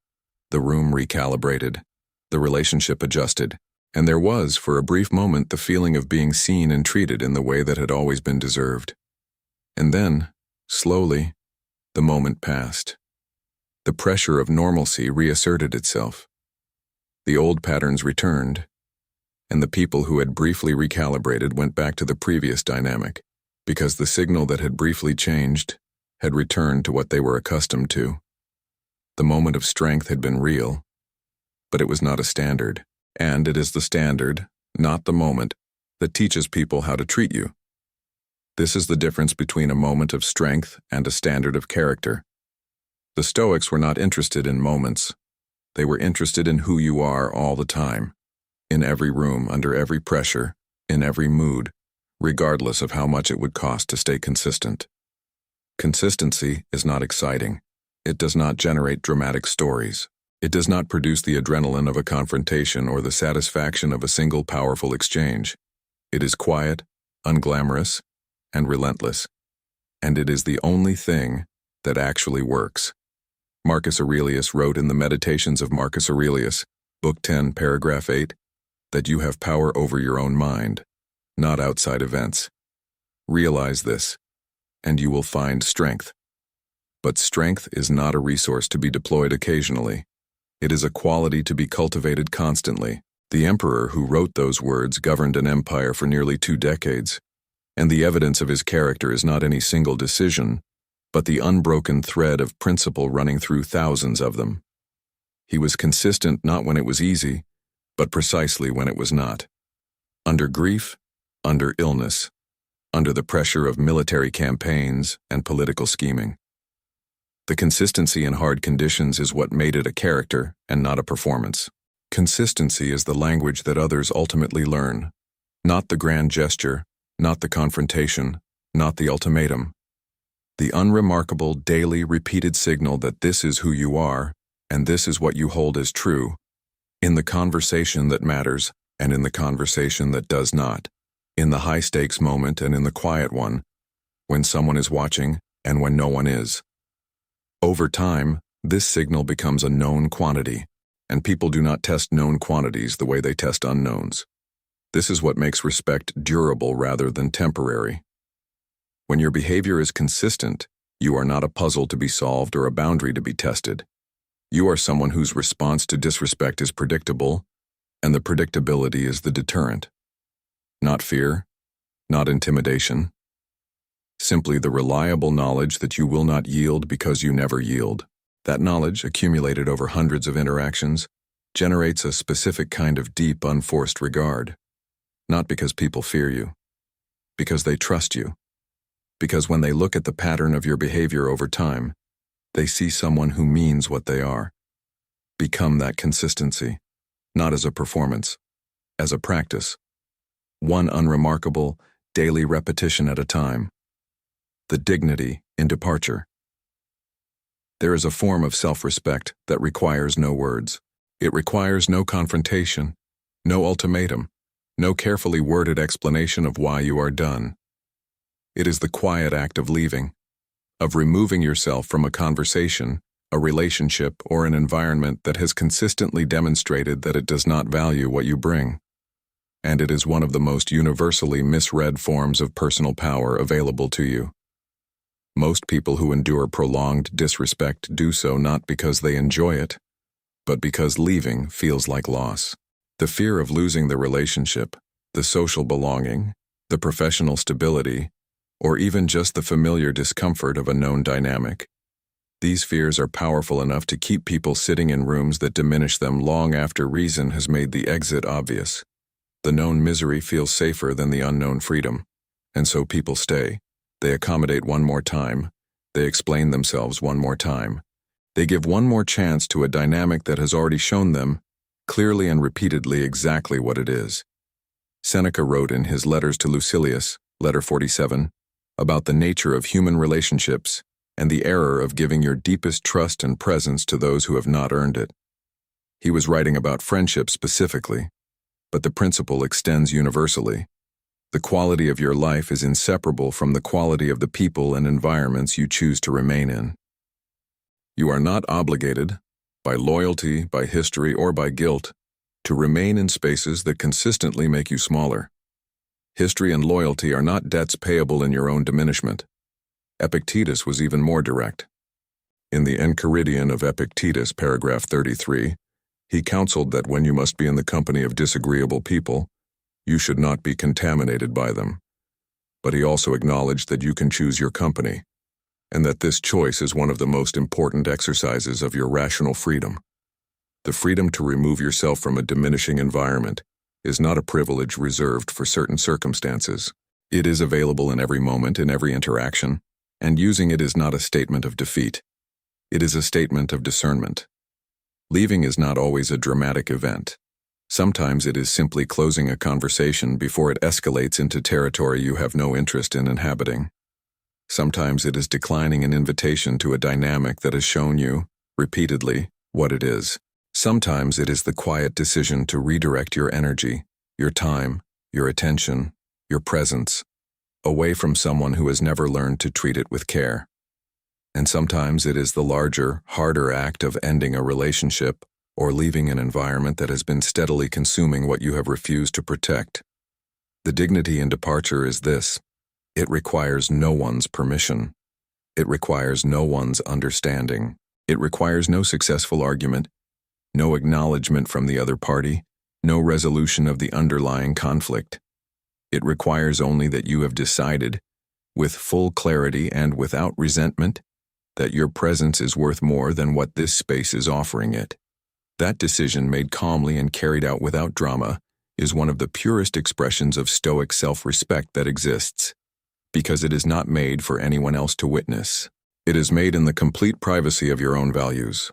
The room recalibrated. The relationship adjusted. And there was, for a brief moment, the feeling of being seen and treated in the way that had always been deserved. And then, slowly, the moment passed. The pressure of normalcy reasserted itself. The old patterns returned, and the people who had briefly recalibrated went back to the previous dynamic, because the signal that had briefly changed had returned to what they were accustomed to. The moment of strength had been real, but it was not a standard. And it is the standard, not the moment, that teaches people how to treat you. This is the difference between a moment of strength and a standard of character. The Stoics were not interested in moments. They were interested in who you are all the time, in every room, under every pressure, in every mood, regardless of how much it would cost to stay consistent. Consistency is not exciting. It does not generate dramatic stories. It does not produce the adrenaline of a confrontation or the satisfaction of a single powerful exchange. It is quiet, unglamorous, and relentless. And it is the only thing that actually works. Marcus Aurelius wrote in the Meditations of Marcus Aurelius, Book 10, Paragraph 8, that you have power over your own mind, not outside events. Realize this, and you will find strength. But strength is not a resource to be deployed occasionally. It is a quality to be cultivated constantly. The emperor who wrote those words governed an empire for nearly 2 decades, and the evidence of his character is not any single decision, but the unbroken thread of principle running through thousands of them. He was consistent not when it was easy, but precisely when it was not. Under grief, under illness, under the pressure of military campaigns and political scheming. The consistency in hard conditions is what made it a character and not a performance. Consistency is the language that others ultimately learn, not the grand gesture, not the confrontation, not the ultimatum. The unremarkable, daily, repeated signal that this is who you are, and this is what you hold as true, in the conversation that matters and in the conversation that does not, in the high-stakes moment and in the quiet one, when someone is watching and when no one is. Over time, this signal becomes a known quantity, and people do not test known quantities the way they test unknowns. This is what makes respect durable rather than temporary. When your behavior is consistent, you are not a puzzle to be solved or a boundary to be tested. You are someone whose response to disrespect is predictable, and the predictability is the deterrent. Not fear, not intimidation. Simply the reliable knowledge that you will not yield because you never yield. That knowledge, accumulated over hundreds of interactions, generates a specific kind of deep, unforced regard. Not because people fear you, because they trust you. Because when they look at the pattern of your behavior over time, they see someone who means what they are. Become that consistency, not as a performance, as a practice. One unremarkable, daily repetition at a time. The dignity in departure. There is a form of self-respect that requires no words. It requires no confrontation, no ultimatum, no carefully worded explanation of why you are done. It is the quiet act of leaving, of removing yourself from a conversation, a relationship, or an environment that has consistently demonstrated that it does not value what you bring. And it is one of the most universally misread forms of personal power available to you. Most people who endure prolonged disrespect do so not because they enjoy it, but because leaving feels like loss. The fear of losing the relationship, the social belonging, the professional stability, or even just the familiar discomfort of a known dynamic. These fears are powerful enough to keep people sitting in rooms that diminish them long after reason has made the exit obvious. The known misery feels safer than the unknown freedom, and so people stay. They accommodate one more time. They explain themselves one more time. They give one more chance to a dynamic that has already shown them, clearly and repeatedly, exactly what it is. Seneca wrote in his Letters to Lucilius, letter 47, about the nature of human relationships and the error of giving your deepest trust and presence to those who have not earned it. He was writing about friendship specifically, but the principle extends universally. The quality of your life is inseparable from the quality of the people and environments you choose to remain in. You are not obligated, by loyalty, by history, or by guilt, to remain in spaces that consistently make you smaller. History and loyalty are not debts payable in your own diminishment. Epictetus was even more direct. In the Enchiridion of Epictetus, paragraph 33, he counseled that when you must be in the company of disagreeable people, you should not be contaminated by them. But he also acknowledged that you can choose your company, and that this choice is one of the most important exercises of your rational freedom. The freedom to remove yourself from a diminishing environment is not a privilege reserved for certain circumstances. It is available in every moment, in every interaction, and using it is not a statement of defeat. It is a statement of discernment. Leaving is not always a dramatic event. Sometimes it is simply closing a conversation before it escalates into territory you have no interest in inhabiting. Sometimes it is declining an invitation to a dynamic that has shown you, repeatedly, what it is. Sometimes it is the quiet decision to redirect your energy, your time, your attention, your presence, away from someone who has never learned to treat it with care. And sometimes it is the larger, harder act of ending a relationship or leaving an environment that has been steadily consuming what you have refused to protect. The dignity in departure is this: it requires no one's permission. It requires no one's understanding. It requires no successful argument, no acknowledgement from the other party, no resolution of the underlying conflict. It requires only that you have decided, with full clarity and without resentment, that your presence is worth more than what this space is offering it. That decision, made calmly and carried out without drama, is one of the purest expressions of Stoic self-respect that exists, because it is not made for anyone else to witness. It is made in the complete privacy of your own values,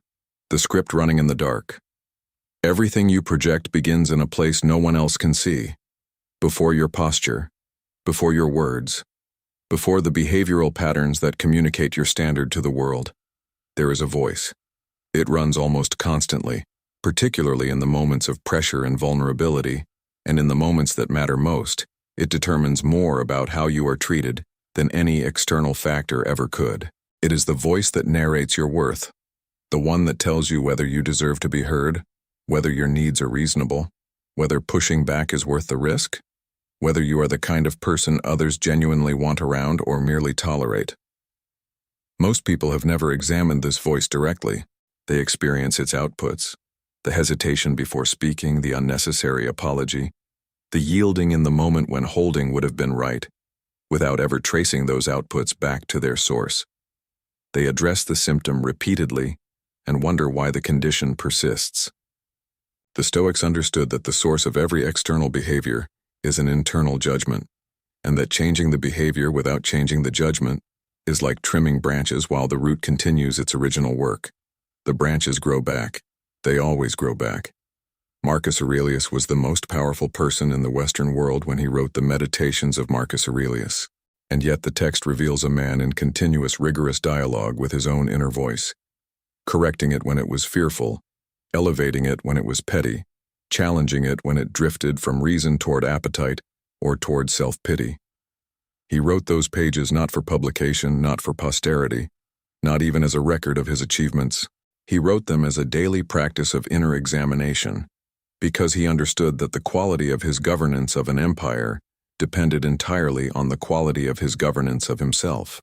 the script running in the dark. Everything you project begins in a place no one else can see, before your posture, before your words, before the behavioral patterns that communicate your standard to the world. There is a voice. It runs almost constantly, particularly in the moments of pressure and vulnerability, and in the moments that matter most. It determines more about how you are treated than any external factor ever could. It is the voice that narrates your worth, the one that tells you whether you deserve to be heard, whether your needs are reasonable, whether pushing back is worth the risk, whether you are the kind of person others genuinely want around or merely tolerate. Most people have never examined this voice directly. They experience its outputs: the hesitation before speaking, the unnecessary apology, the yielding in the moment when holding would have been right, without ever tracing those outputs back to their source. They address the symptom repeatedly and wonder why the condition persists. The Stoics understood that the source of every external behavior is an internal judgment, and that changing the behavior without changing the judgment is like trimming branches while the root continues its original work. The branches grow back. They always grow back. Marcus Aurelius was the most powerful person in the Western world when he wrote the Meditations of Marcus Aurelius, and yet the text reveals a man in continuous rigorous dialogue with his own inner voice, correcting it when it was fearful, elevating it when it was petty, challenging it when it drifted from reason toward appetite or toward self-pity. He wrote those pages not for publication, not for posterity, not even as a record of his achievements. He wrote them as a daily practice of inner examination, because he understood that the quality of his governance of an empire depended entirely on the quality of his governance of himself.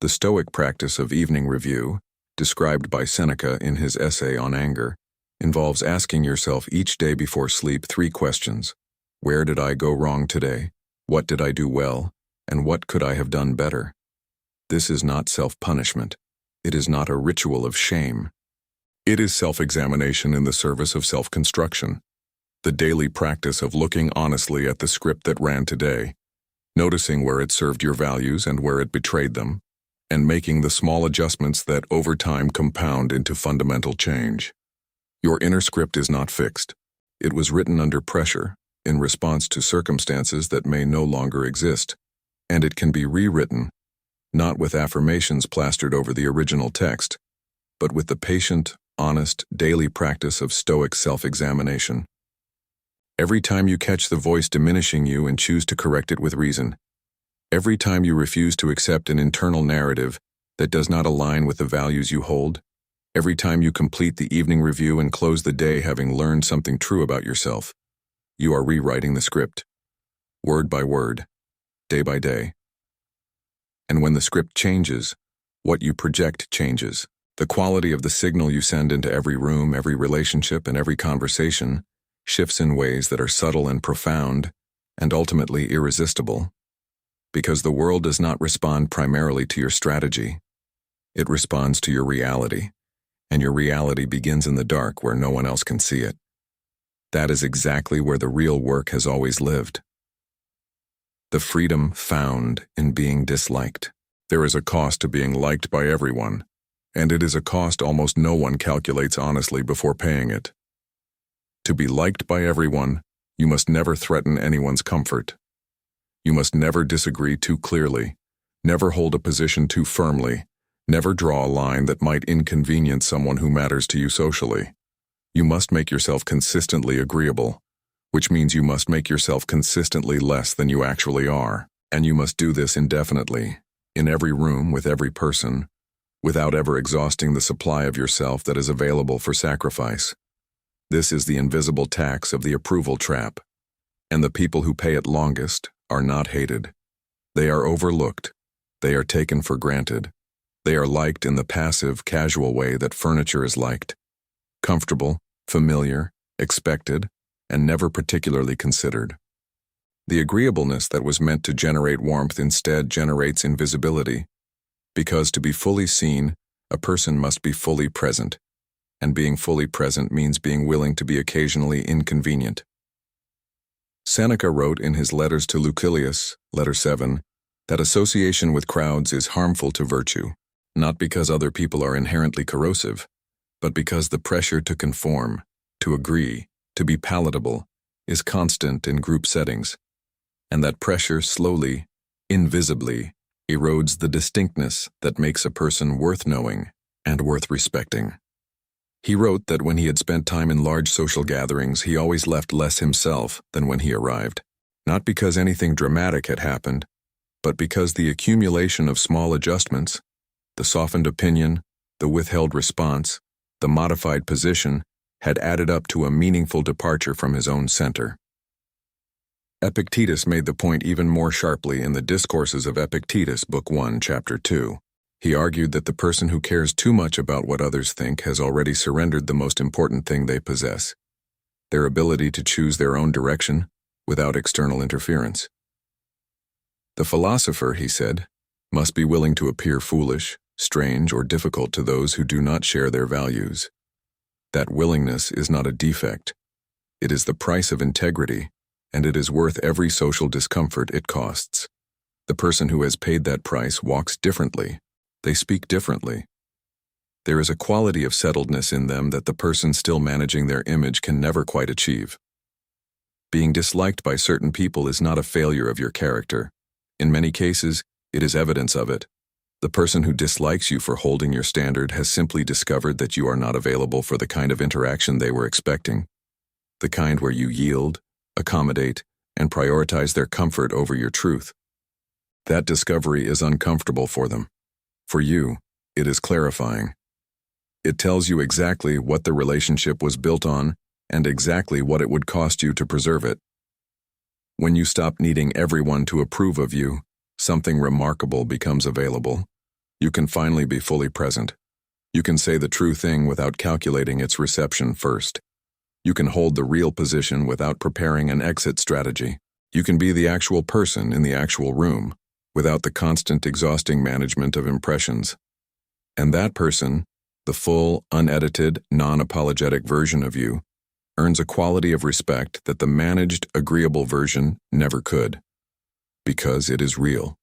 The Stoic practice of evening review, described by Seneca in his essay on anger, involves asking yourself each day before sleep 3 questions. Where did I go wrong today? What did I do well? And what could I have done better? This is not self-punishment. It is not a ritual of shame. It is self-examination in the service of self-construction, the daily practice of looking honestly at the script that ran today, noticing where it served your values and where it betrayed them, and making the small adjustments that over time compound into fundamental change. Your inner script is not fixed. It was written under pressure, in response to circumstances that may no longer exist, and it can be rewritten, not with affirmations plastered over the original text, but with the patient, honest, daily practice of Stoic self-examination. Every time you catch the voice diminishing you and choose to correct it with reason. Every time you refuse to accept an internal narrative that does not align with the values you hold. Every time you complete the evening review and close the day having learned something true about yourself. You are rewriting the script. Word by word. Day by day. And when the script changes, what you project changes. The quality of the signal you send into every room, every relationship, and every conversation shifts in ways that are subtle and profound, and ultimately irresistible. Because the world does not respond primarily to your strategy. It responds to your reality, and your reality begins in the dark where no one else can see it. That is exactly where the real work has always lived. The freedom found in being disliked. There is a cost to being liked by everyone, and it is a cost almost no one calculates honestly before paying it. To be liked by everyone, you must never threaten anyone's comfort. You must never disagree too clearly, never hold a position too firmly, never draw a line that might inconvenience someone who matters to you socially. You must make yourself consistently agreeable, which means you must make yourself consistently less than you actually are, and you must do this indefinitely, in every room with every person, without ever exhausting the supply of yourself that is available for sacrifice. This is the invisible tax of the approval trap, and the people who pay it longest are not hated. They are overlooked. They are taken for granted. They are liked in the passive, casual way that furniture is liked. Comfortable, familiar, expected, and never particularly considered. The agreeableness that was meant to generate warmth instead generates invisibility, because to be fully seen, a person must be fully present, and being fully present means being willing to be occasionally inconvenient. Seneca wrote in his letters to Lucilius, letter 7, that association with crowds is harmful to virtue, not because other people are inherently corrosive, but because the pressure to conform, to agree, to be palatable, is constant in group settings, and that pressure slowly, invisibly, erodes the distinctness that makes a person worth knowing and worth respecting. He wrote that when he had spent time in large social gatherings, he always left less himself than when he arrived, not because anything dramatic had happened, but because the accumulation of small adjustments, the softened opinion, the withheld response, the modified position, had added up to a meaningful departure from his own center. Epictetus made the point even more sharply in the Discourses of Epictetus, Book 1, Chapter 2. He argued that the person who cares too much about what others think has already surrendered the most important thing they possess, their ability to choose their own direction without external interference. The philosopher, he said, must be willing to appear foolish, strange, or difficult to those who do not share their values. That willingness is not a defect. It is the price of integrity, and it is worth every social discomfort it costs. The person who has paid that price walks differently. They speak differently. There is a quality of settledness in them that the person still managing their image can never quite achieve. Being disliked by certain people is not a failure of your character. In many cases, it is evidence of it. The person who dislikes you for holding your standard has simply discovered that you are not available for the kind of interaction they were expecting, the kind where you yield, accommodate, and prioritize their comfort over your truth. That discovery is uncomfortable for them. For you, it is clarifying. It tells you exactly what the relationship was built on and exactly what it would cost you to preserve it. When you stop needing everyone to approve of you, something remarkable becomes available. You can finally be fully present. You can say the true thing without calculating its reception first. You can hold the real position without preparing an exit strategy. You can be the actual person in the actual room, without the constant exhausting management of impressions. And that person, the full, unedited, non-apologetic version of you, earns a quality of respect that the managed, agreeable version never could. Because it is real.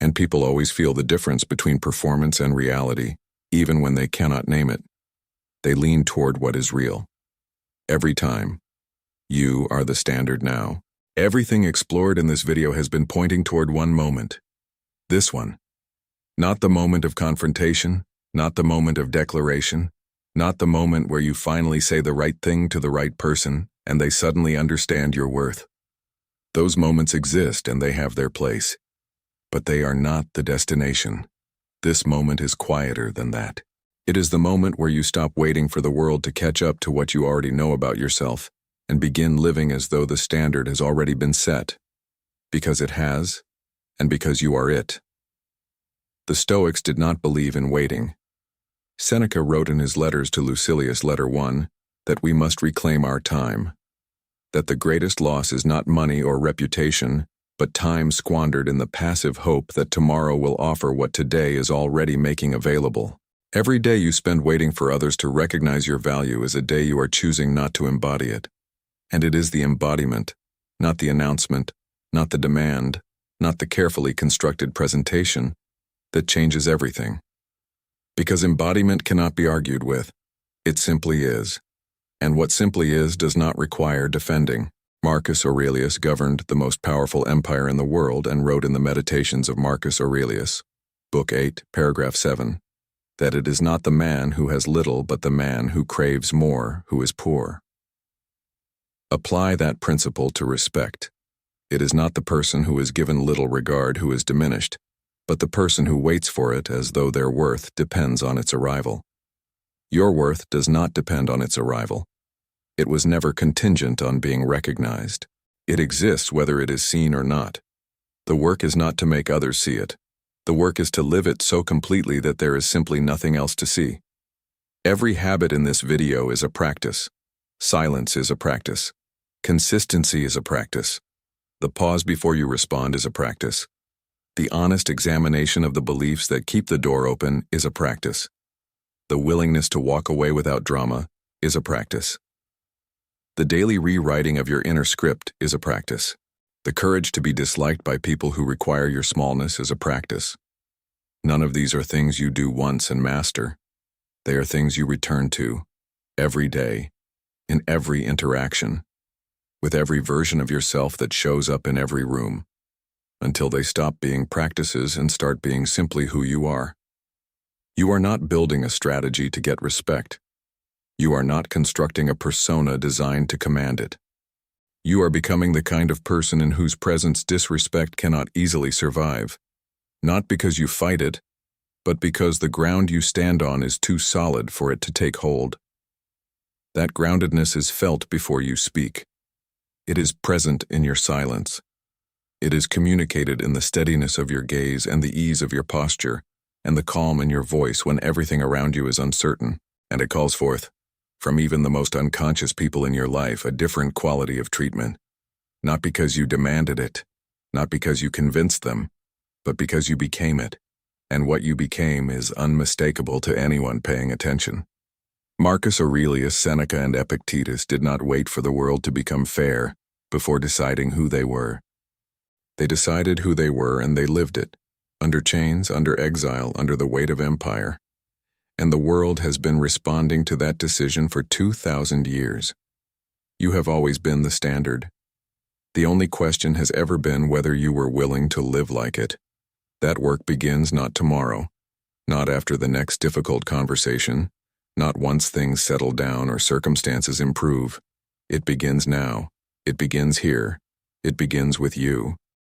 And people always feel the difference between performance and reality, even when they cannot name it. They lean toward what is real. Every time. You are the standard now. Everything explored in this video has been pointing toward one moment. This one. Not the moment of confrontation, not the moment of declaration, not the moment where you finally say the right thing to the right person, and they suddenly understand your worth. Those moments exist and they have their place, but they are not the destination. This moment is quieter than that. It is the moment where you stop waiting for the world to catch up to what you already know about yourself and begin living as though the standard has already been set, because it has, and because you are it. The Stoics did not believe in waiting. Seneca wrote in his letters to Lucilius, Letter 1, that we must reclaim our time, that the greatest loss is not money or reputation, but time squandered in the passive hope that tomorrow will offer what today is already making available. Every day you spend waiting for others to recognize your value is a day you are choosing not to embody it. And it is the embodiment, not the announcement, not the demand, not the carefully constructed presentation, that changes everything. Because embodiment cannot be argued with. It simply is. And what simply is does not require defending. Marcus Aurelius governed the most powerful empire in the world and wrote in the Meditations of Marcus Aurelius, Book 8, Paragraph 7, that it is not the man who has little but the man who craves more who is poor. Apply that principle to respect. It is not the person who is given little regard who is diminished, but the person who waits for it as though their worth depends on its arrival. Your worth does not depend on its arrival. It was never contingent on being recognized. It exists whether it is seen or not. The work is not to make others see it. The work is to live it so completely that there is simply nothing else to see. Every habit in this video is a practice. Silence is a practice. Consistency is a practice. The pause before you respond is a practice. The honest examination of the beliefs that keep the door open is a practice. The willingness to walk away without drama is a practice. The daily rewriting of your inner script is a practice. The courage to be disliked by people who require your smallness is a practice. None of these are things you do once and master. They are things you return to, every day, in every interaction, with every version of yourself that shows up in every room, until they stop being practices and start being simply who you are. You are not building a strategy to get respect. You are not constructing a persona designed to command it. You are becoming the kind of person in whose presence disrespect cannot easily survive, not because you fight it, but because the ground you stand on is too solid for it to take hold. That groundedness is felt before you speak. It is present in your silence. It is communicated in the steadiness of your gaze and the ease of your posture, and the calm in your voice when everything around you is uncertain, and it calls forth, from even the most unconscious people in your life, a different quality of treatment. Not because you demanded it, not because you convinced them, but because you became it, and what you became is unmistakable to anyone paying attention. Marcus Aurelius, Seneca, and Epictetus did not wait for the world to become fair before deciding who they were. They decided who they were and they lived it, under chains, under exile, under the weight of empire. And the world has been responding to that decision for 2,000 years. You have always been the standard. The only question has ever been whether you were willing to live like it. That work begins not tomorrow, not after the next difficult conversation, not once things settle down or circumstances improve. It begins now. It begins here. It begins with you.